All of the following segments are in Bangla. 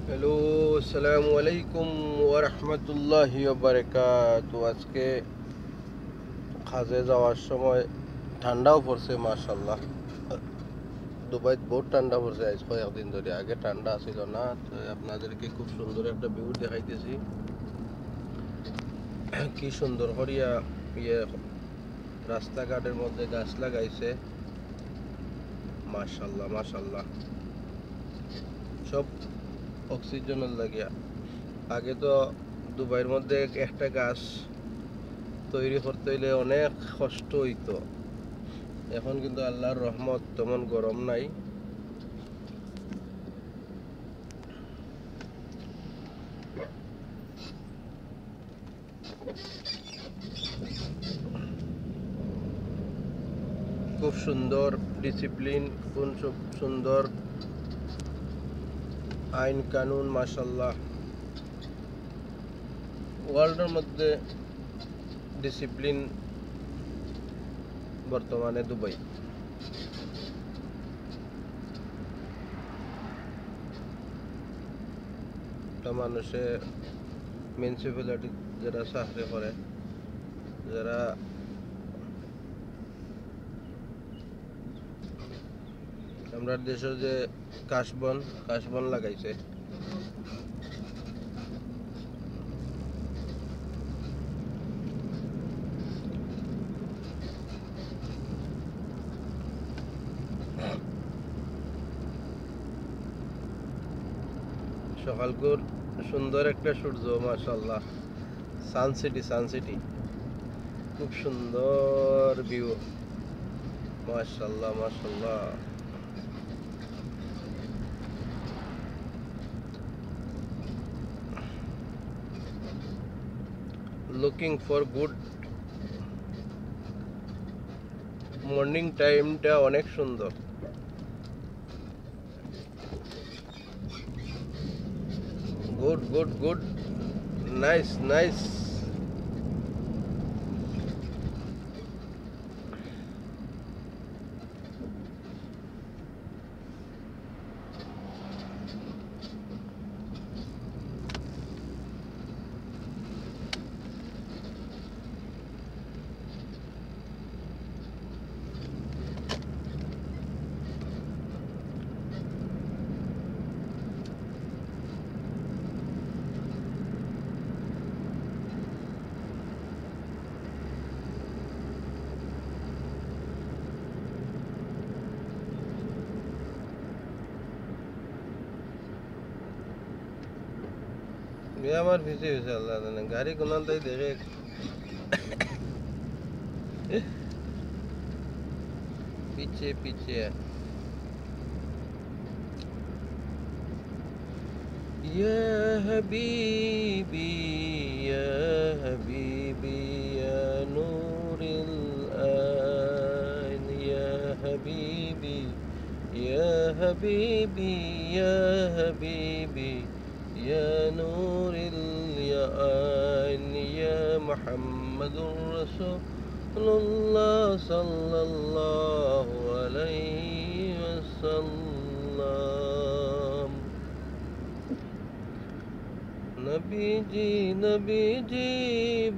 হ্যালো, আসসালামু আলাইকুম ওয়া রাহমাতুল্লাহি ওয়া বারাকাতুহু। আজকে কাজে যাওয়ার সময় ঠান্ডাও পড়ছে মাশাআল্লাহ। দুবাইত বহুত ঠান্ডা পড়ছে আজ কয়েকদিন ধরে, আগে ঠান্ডা ছিল না। তো আপনাদেরকে খুব সুন্দর একটা ভিউ দেখাইতেছি। কি সুন্দর করিয়া ইয়ে রাস্তাঘাটের মধ্যে গাছ লাগাইছে, মাশাআল্লাহ মাশাআল্লাহ। সব অক্সিজেনের লাগিয়া। আগে তো দুবাইয়ের মধ্যে একটা গাছ তৈরি করতে হইলে অনেক কষ্ট হইতো। এখন কিন্তু আল্লাহর রহমত, তেমন গরম নাই। খুব সুন্দর ডিসিপ্লিন, খুব সুন্দর আইন কানুন, মাশাল্লাহ। ওয়ার্ল্ডের মধ্যে ডিসিপ্লিন বর্তমানে দুবাই। মানুষে মিউনিসিপ্যালিটি যারা চাকরি করে, যারা আমরা দেশে যে কাশবন লাগাইছে, সকালকুর সুন্দর একটা সূর্য, মাশাল্লাহ। সানসিটি খুব সুন্দর ভিউ, মাশাল্লাহ মাশাল্লাহ। লুকিং ফর গুড মর্নিং টাইমটা অনেক সুন্দর। Good good good, nice nice. আমার ভিজে হয়েছে, আল্লাহ জানে। গাড়ি কোনান তাই দেখে পিছিয়ে পিছিয়ে। ইয়া হাবিবি ইয়া হাবিবি ইয়া নূরিল আইন, ইয়া হাবিবি ইয়া হাবিবি ইয়া হাবিবি ইয়া নূরিল আইন, ইয়া মুহাম্মাদুর রাসূলুল্লাহ সাল্লাল্লাহু আলাইহি ওয়াসাল্লাম। নবীজি নবীজি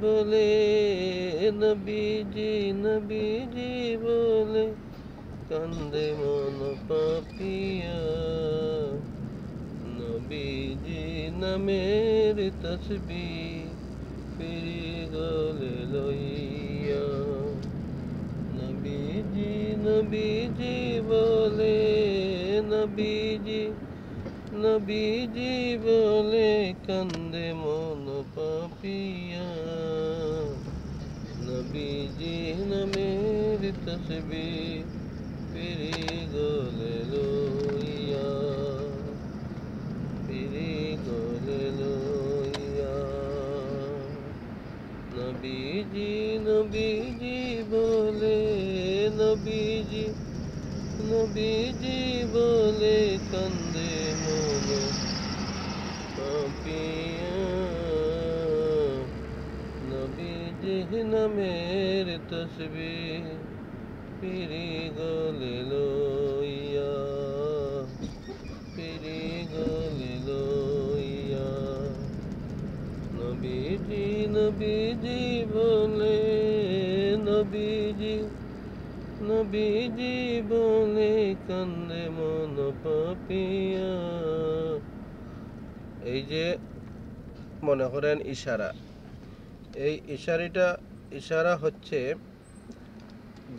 বলে, নবীজি বলে কান্দে মন পাপিয়া। নবীজি নামের তসবিহ ফিরি গলে লইয়া। নবীজি বলে, নবীজি বলে কান্দে মন পাপিয়া। নবীজি নামের তসবিহ ফিরি গলে লইয়া, ফিরি গলে লইয়া। নবীজি বলে, নবীজি বলে কান্দে মন পাপিয়া। নবীজি নামের তসবিহ ফিরি গলে লইয়া, ফিরি গলে লইয়া। নবীজি নবীজি বলে, নবীজি নবীজি বলে কান্দে মন পাপিয়া। এই যে মনে করেন ইশারা, এই ইশারা হচ্ছে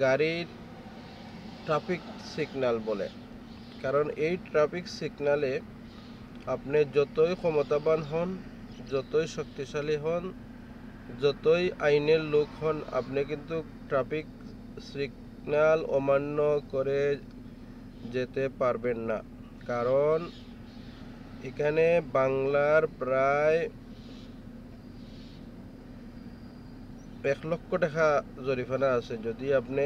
গাড়ির ট্রাফিক সিগন্যাল বলে। কারণ এই ট্রাফিক সিগন্যালে আপনি যতই ক্ষমতাবান হন, যতই শক্তিশালী হন, যতই আইনের লোক হন, আপনি কিন্তু ট্রাফিক সিগন্যাল অমান্য করে যেতে পারবেন না। কারণ এখানে বাংলার প্রায় 1 লক্ষ টাকা জরিমানা আছে যদি আপনি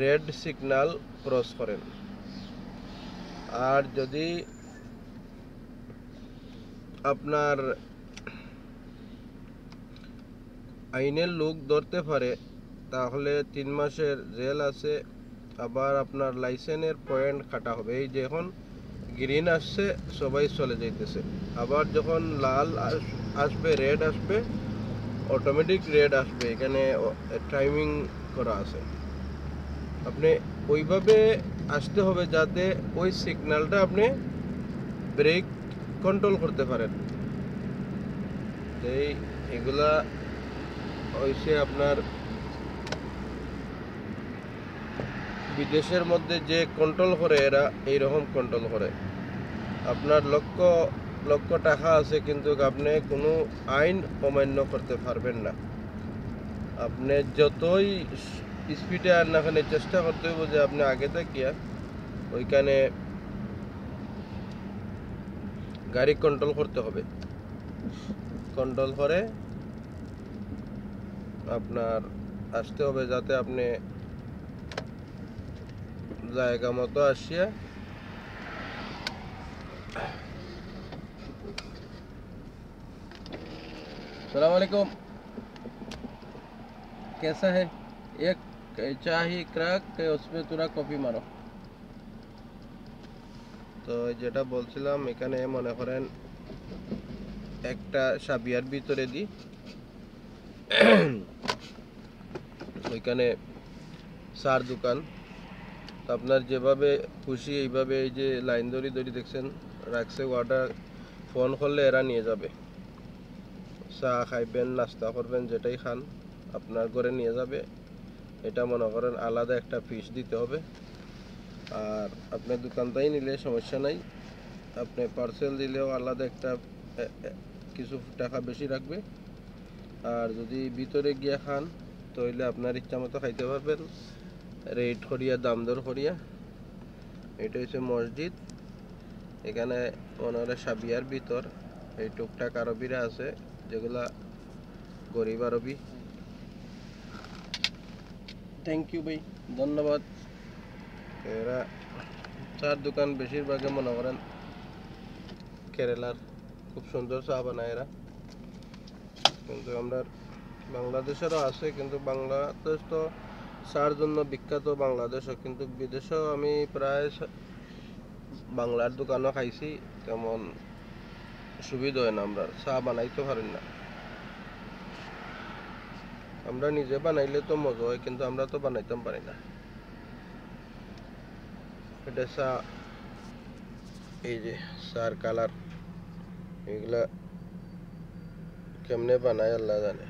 রেড সিগন্যাল ক্রস করেন। আর যদি আপনার আইনের লোক ধরতে পারে তাহলে 3 মাসের জেল আছে, আবার আপনার লাইসেন্সের পয়েন্ট কাটা হবে। এই যে এখন গ্রিন আসছে সবাই চলে যাইতেছে, আবার যখন লাল আসবে, রেড আসবে, অটোমেটিক রেড আসবে। এখানে টাইমিং করা আছে, আপনি ওইভাবে আসতে হবে যাতে ওই সিগন্যালটা আপনি ব্রেক কন্ট্রোল করতে পারেন। এগুলা হইছে আপনার বিদেশের মধ্যে যে কন্ট্রোল করে এরা এইরকম কন্ট্রোল করে। আপনার লক্ষ লক্ষ টাকা আছে কিন্তু আপনি কোনো আইন অমান্য করতে পারবেন না। আপনি যতই স্পিডে আর না চেষ্টা করতে হবে যে আপনি আগে থাকিয়া ওইখানে গাড়ি কন্ট্রোল করতে হবে। কন্ট্রোল করে আপনার আসতে হবে যাতে আপনি জায়গা মতো আসিয়া सलाम वालेकुम, कैसा है? एक चाय क्रैक उसमें थोड़ा कॉफी मारो। তো যেটা বলছিলাম, এখানে মনে করেন একটা সাবিয়ার ভিতরে দিই, ওইখানে 4 দোকান। তো আপনার যেভাবে খুশি এইভাবে এই যে লাইন ধরি দেখছেন রাখছে, অর্ডার ফোন করলে এরা নিয়ে যাবে। চা খাইবেন, নাস্তা করবেন, যেটাই খান আপনার ঘরে নিয়ে যাবে। এটা মনে করেন আলাদা একটা ফিস দিতে হবে। আর আপনি দোকানটাই নিলে সমস্যা নাই, আপনি পার্সেল দিলেও আলাদা একটা কিছু টাকা বেশি রাখবে। আর যদি ভিতরে গিয়ে খান তাহলে আপনার ইচ্ছা মতো খাইতে পারবেন, রেট করিয়া, দাম দর করিয়া। এটা হচ্ছে মসজিদ। এখানে মনে হয় সাবিয়ার ভিতর এই টুকটাক আরবিরা আছে যেগুলা গরিব আরবি। থ্যাংক ইউ ভাই, ধন্যবাদ। এরা 4 দোকান বেশিরভাগে মনে করেন কেরালার, খুব সুন্দর চা বানায় এরা। কিন্তু আমরা বাংলাদেশেরও আছে, কিন্তু বাংলাদেশ তো চার জন্য বিখ্যাত, বাংলাদেশও। কিন্তু বিদেশেও আমি প্রায় বাংলার দোকানও খাইছি, তেমন সুবিধা হয় না, আমরা চা বানাইতে পারেন না। আমরা নিজে বানাইলে তো মজা হয়, কিন্তু আমরা তো বানাইতাম পারি না। এটা চা, এই যে চার কালার, এগুলা কেমনে বানায় আল্লাহ জানে।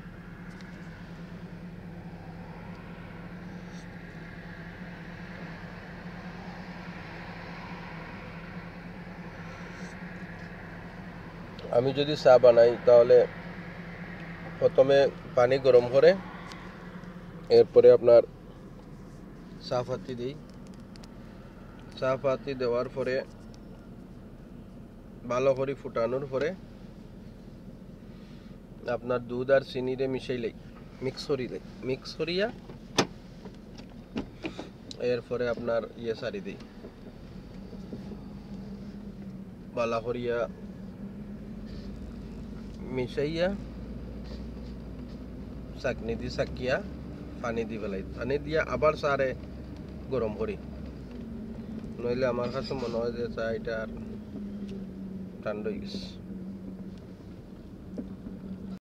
আমি যদি চা বানাই তাহলে প্রথমে পানি গরম করে এরপরে আপনার চা পাতি দিই। চা পাতি দেওয়ার পরে ভালো করে ফুটানোর পরে আপনার দুধ আর চিনিরে মিশাইলেই, মিক্স করিয়া এরপরে আপনার সারি দিই, বালা করিয়া মিশাইয়া চাকনি দি চাকিয়া পানি দি ফেলাই, পানি দিয়া আবার চারে গরম করি। নইলে আমার কাছে মনে হয় যে চা এটা ঠান্ডা হয়ে গেছে।